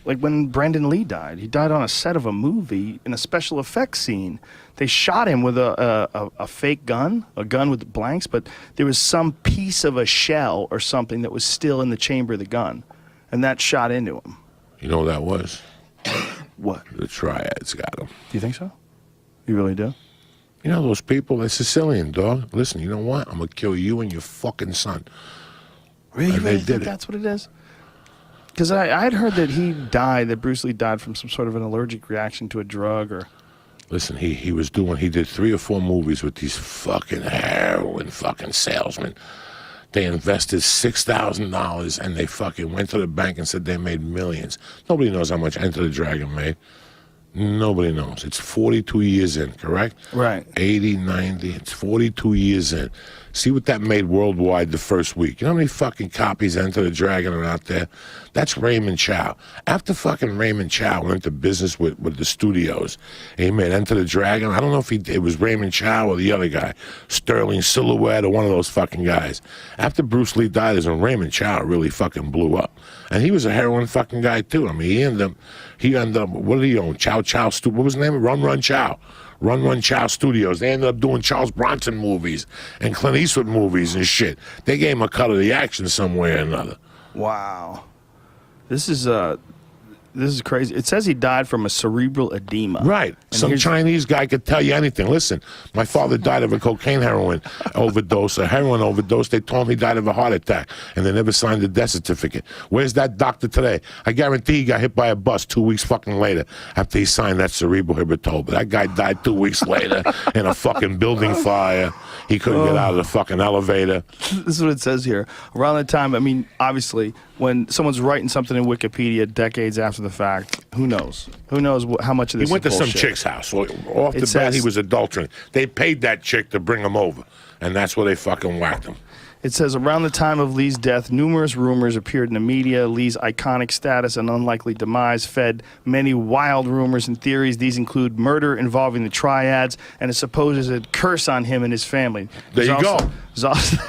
like when Brandon Lee died. He died on a set of a movie in a special effects scene. They shot him with a fake gun, a gun with blanks, but there was some piece of a shell or something that was still in the chamber of the gun, and that shot into him. You know what that was? What? The Triads got him. Do you think so? You really do? You know those people, they're Sicilian, dog. Listen, you know what? I'm going to kill you and your fucking son. Really? And You really they did think it. that's what it is? Because I'd heard that that Bruce Lee died from some sort of an allergic reaction to a drug or... Listen, he did 3 or 4 movies with these fucking heroin fucking salesmen. They invested $6,000 and they fucking went to the bank and said they made millions. Nobody knows how much Enter the Dragon made. Nobody knows. It's 42 years in, correct? Right. 80, 90, it's 42 years in. See what that made worldwide the first week. You know how many fucking copies Enter the Dragon are out there? That's Raymond Chow. After fucking Raymond Chow went into business with the studios, and he made Enter the Dragon. I don't know if it was Raymond Chow or the other guy, Sterling Silhouette or one of those fucking guys. After Bruce Lee died is when Raymond Chow really fucking blew up. And he was a heroin fucking guy too. I mean, he ended up, what did he own? Chow what was the name of it? Run Chow. Run Chow Studios. They ended up doing Charles Bronson movies and Clint Eastwood movies and shit. They gave him a cut of the action some way or another. Wow. This is crazy. It says he died from a cerebral edema. Right. And Some Chinese guy could tell you anything. Listen, my father died of a heroin overdose. They told him he died of a heart attack, and they never signed the death certificate. Where's that doctor today? I guarantee he got hit by a bus 2 weeks fucking later after he signed that cerebral Hibitol. But that guy died 2 weeks later in a fucking building fire. He couldn't get out of the fucking elevator. This is what it says here. Around the time, I mean, obviously, when someone's writing something in Wikipedia decades after the fact, who knows? Who knows how much of this He went is to some bullshit. chick's house. So off the bat, he was adultering. They paid that chick to bring him over, and that's where they fucking whacked him. It says, around the time of Lee's death, numerous rumors appeared in the media. Lee's iconic status and unlikely demise fed many wild rumors and theories. These include murder involving the Triads and a supposed curse on him and his family. There you go.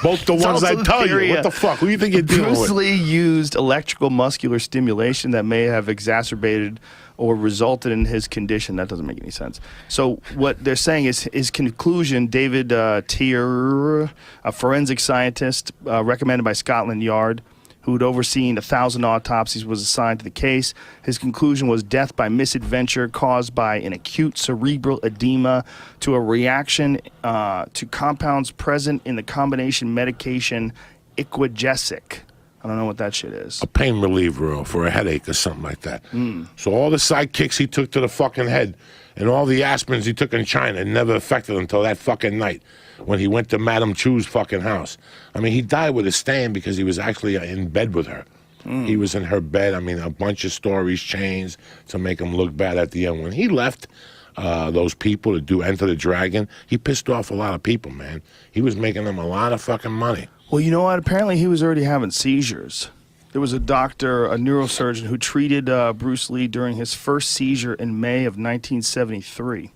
Both the ones I tell you. What the fuck? Who do you think you're dealing with? Bruce Lee used electrical muscular stimulation that may have exacerbated or resulted in his condition. That doesn't make any sense. So what they're saying is his conclusion, David Tier, a forensic scientist recommended by Scotland Yard, who had overseen 1,000 autopsies, was assigned to the case. His conclusion was death by misadventure caused by an acute cerebral edema to a reaction to compounds present in the combination medication Equagesic. I don't know what that shit is. A pain reliever or for a headache or something like that. So all the sidekicks he took to the fucking head and all the aspirins he took in China never affected him until that fucking night when he went to Madame Chu's fucking house. I mean, he died with a stain because he was actually in bed with her. He was in her bed. I mean, a bunch of stories changed to make him look bad at the end. When he left those people to do Enter the Dragon, he pissed off a lot of people, man. He was making them a lot of fucking money. Well, you know what? Apparently he was already having seizures. There was a doctor, a neurosurgeon, who treated Bruce Lee during his first seizure in May of 1973.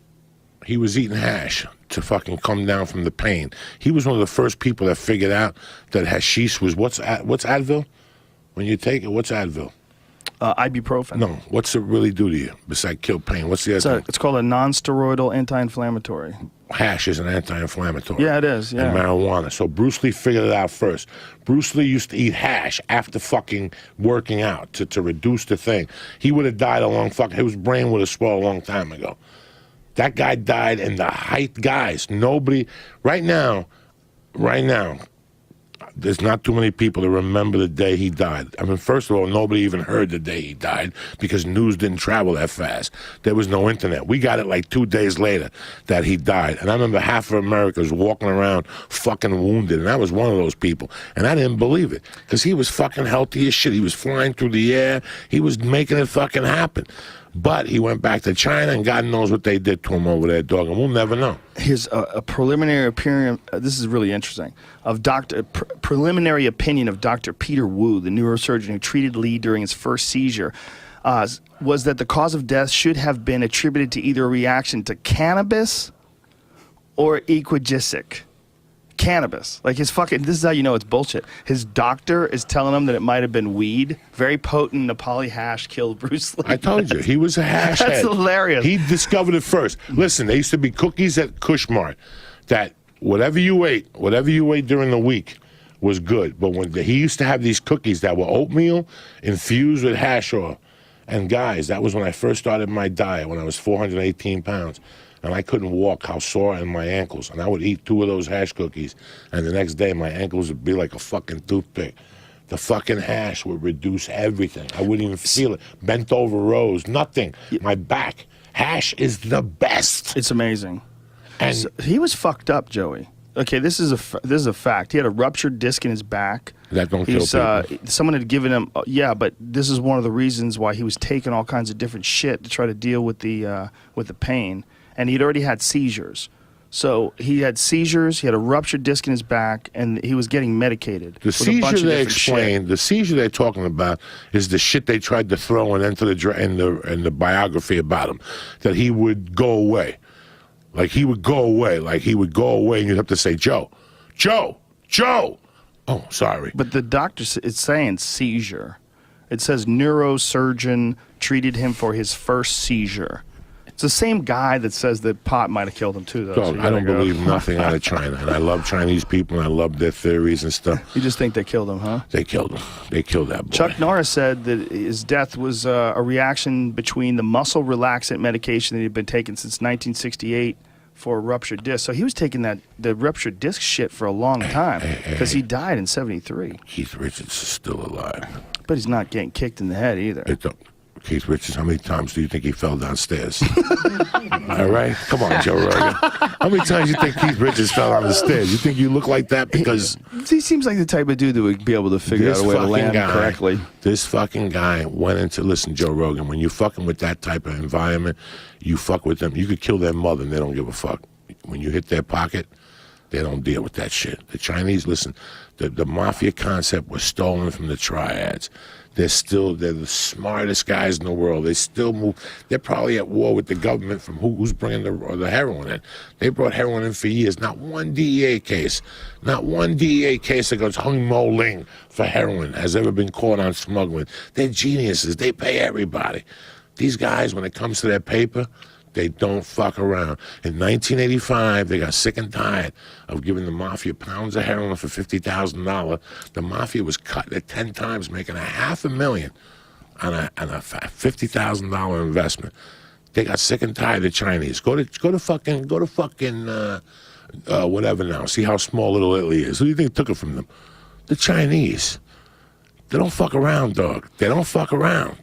He was eating hash to fucking come down from the pain. He was one of the first people that figured out that hashish was, what's Advil? When you take it, what's Advil? Ibuprofen. No, what's it really do to you besides kill pain? What's the other thing? It's called a non-steroidal anti-inflammatory. Hash is an anti-inflammatory. Yeah, it is, yeah. And marijuana. So Bruce Lee figured it out first. Bruce Lee used to eat hash after fucking working out to reduce the thing. He would have died a long fucking... His brain would have swelled a long time ago. That guy died in the height, guys. Nobody... Right now, there's not too many people that remember the day he died. I mean, first of all, nobody even heard the day he died because news didn't travel that fast. There was no internet. We got it like 2 days later that he died. And I remember half of America was walking around fucking wounded, and I was one of those people. And I didn't believe it because he was fucking healthy as shit. He was flying through the air. He was making it fucking happen. But he went back to China, and God knows what they did to him over there, dog, and we'll never know. Here's a preliminary opinion. This is really interesting. Preliminary opinion of Dr. Peter Wu, the neurosurgeon who treated Lee during his first seizure, was that the cause of death should have been attributed to either a reaction to cannabis or Equagesic. cannabis. Like his fucking, this is how you know it's bullshit. His doctor is telling him that it might have been weed. Very potent Nepali hash killed Bruce Lee. I told you, he was a hash That's head. hilarious. He discovered it first. Listen, there used to be cookies at Kushmart that whatever you ate during the week was good. But when he used to have these cookies that were oatmeal infused with hash oil. And guys, that was when I first started my diet, when I was 418 pounds. And I couldn't walk, how sore in my ankles. And I would eat 2 of those hash cookies, and the next day my ankles would be like a fucking toothpick. The fucking hash would reduce everything. I wouldn't even feel it. Bent over rows, nothing. My back. Hash is the best. It's amazing. And So, he was fucked up, Joey. Okay, this is a fact. He had a ruptured disc in his back. that don't kill people. Someone had given him, yeah, but this is one of the reasons why he was taking all kinds of different shit to try to deal with the pain. And he'd already had seizures. So he had seizures, he had a ruptured disc in his back, and he was getting medicated. The seizure they explained, the seizure they're talking about is the shit they tried to throw into the biography about him, that he would go away. Like he would go away, and you'd have to say, Joe. Oh, sorry. But the doctor, it's saying seizure. It says neurosurgeon treated him for his first seizure. It's the same guy that says that pot might have killed him too, though. Dog, So I don't believe nothing out of China, and I love Chinese people, and I love their theories and stuff. You just think they killed him, huh? They killed him. They killed that boy. Chuck Norris said that his death was a reaction between the muscle relaxant medication that he'd been taking since 1968 for a ruptured disc. So he was taking the ruptured disc shit for a long time because he died in 73. Keith Richards is still alive. But he's not getting kicked in the head either. Keith Richards, how many times do you think he fell downstairs? All right? Come on, Joe Rogan. How many times do you think Keith Richards fell down the stairs? You think you look like that because... He seems like the type of dude that would be able to figure out a way to land correctly. This fucking guy went into... Listen, Joe Rogan, when you fucking with that type of environment, you fuck with them. You could kill their mother and they don't give a fuck. When you hit their pocket, they don't deal with that shit. The Chinese, listen, the mafia concept was stolen from the Triads. They're the smartest guys in the world. They still move. They're probably at war with the government from who's bringing the heroin in. They brought heroin in for years. Not one DEA case. Not one DEA case that goes Hung Mo Ling for heroin has ever been caught on smuggling. They're geniuses. They pay everybody. These guys, when it comes to their paper, they don't fuck around. In 1985, they got sick and tired of giving the mafia pounds of heroin for $50,000. The mafia was cut at 10 times, making $500,000 on a $50,000 investment. They got sick and tired of the Chinese. Go to fucking whatever now. See how small Little Italy is. Who do you think took it from them? The Chinese. They don't fuck around, dog. They don't fuck around.